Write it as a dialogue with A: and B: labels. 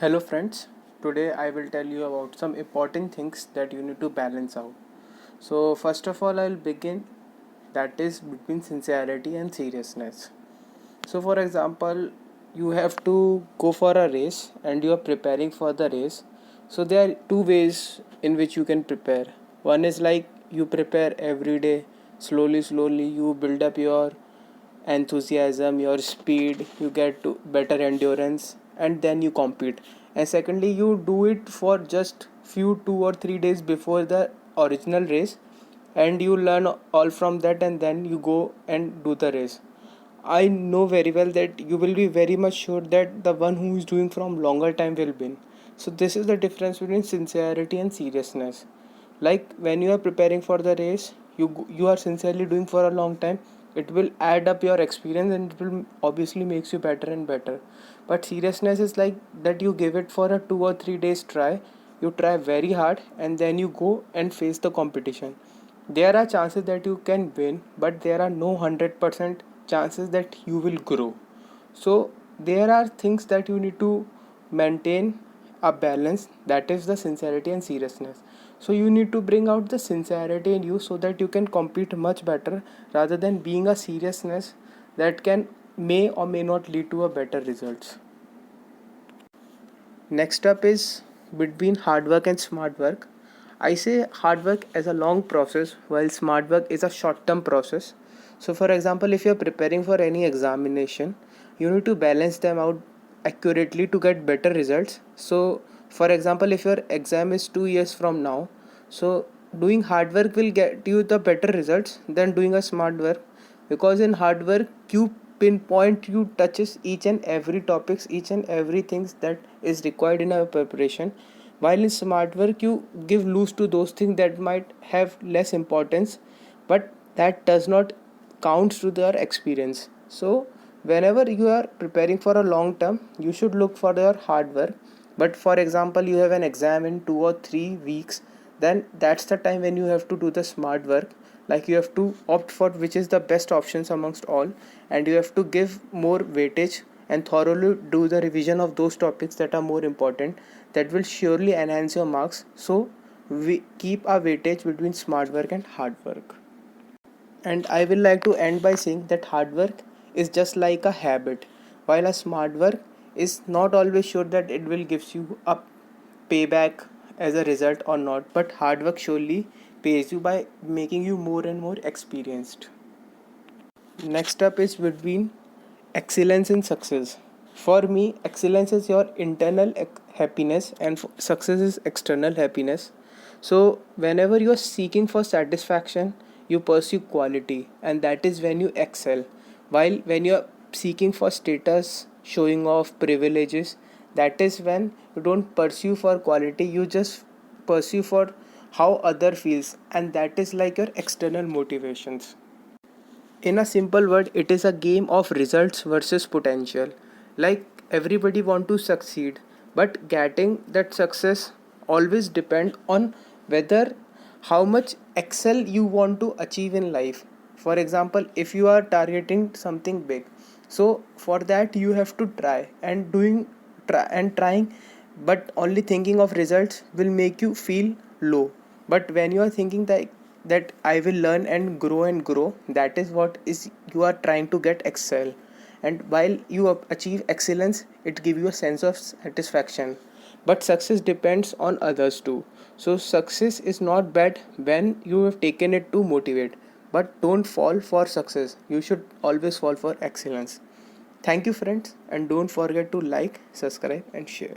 A: Hello friends, today I will tell you about some important things that you need to balance out. So first of all I'll begin that is between sincerity and seriousness. So for example, you have to go for a race and you are preparing for the race. So there are two ways in which you can prepare. One is like you prepare every day, slowly you build up your enthusiasm, your speed, you get to better endurance and then you compete. And secondly, you do it for just few 2 or 3 days before the original race and you learn all from that and then you go and do the race. I know very well that you will be very much sure that the one who is doing from longer time will win. So this is the difference between sincerity and seriousness. Like when you are preparing for the race, you are sincerely doing for a long time. It will add up your experience and it will obviously makes you better and better. But seriousness is like that you give it for a 2 or 3 days try. You try very hard and then you go and face the competition. There are chances that you can win, but there are no 100% chances that you will grow. So there are things that you need to maintain a balance, that is the sincerity and seriousness. So you need to bring out the sincerity in you so that you can compete much better rather than being a seriousness that can may or may not lead to a better results. Next up is between hard work and smart work. I say hard work as a long process while smart work is a short term process. So, for example, if you're preparing for any examination, you need to balance them out accurately to get better results. So, for example, if your exam is 2 years from now, so doing hard work will get you the better results than doing a smart work, because in hard work you pinpoint, you touches each and every topics, each and everything that is required in a preparation, while in smart work you give loose to those things that might have less importance, but that does not count to their experience. So whenever you are preparing for a long term, you should look for your hard work. But for example, you have an exam in 2 or 3 weeks, then that's the time when you have to do the smart work. Like you have to opt for which is the best options amongst all, and you have to give more weightage and thoroughly do the revision of those topics that are more important, that will surely enhance your marks. So we keep our weightage between smart work and hard work. And I will like to end by saying that hard work is just like a habit, while a smart work is not always sure that it will gives you a payback as a result or not, but hard work surely pays you by making you more and more experienced. Next up is between excellence and success. For me, excellence is your internal happiness and success is external happiness. So, whenever you are seeking for satisfaction, you pursue quality, and that is when you excel. While when you are seeking for status, showing off privileges, that is when you don't pursue for quality, you just pursue for how other feels, and that is like your external motivations. In a simple word, it is a game of results versus potential. Like everybody want to succeed, but getting that success always depend on whether how much excel you want to achieve in life. For example, if you are targeting something big, so for that you have to trying, but only thinking of results will make you feel low. But when you are thinking that I will learn and grow, that is what is you are trying to get excel. And while you achieve excellence, it gives you a sense of satisfaction. But success depends on others too. So success is not bad when you have taken it to motivate. But don't fall for success. You should always fall for excellence. Thank you friends, and don't forget to like, subscribe and share.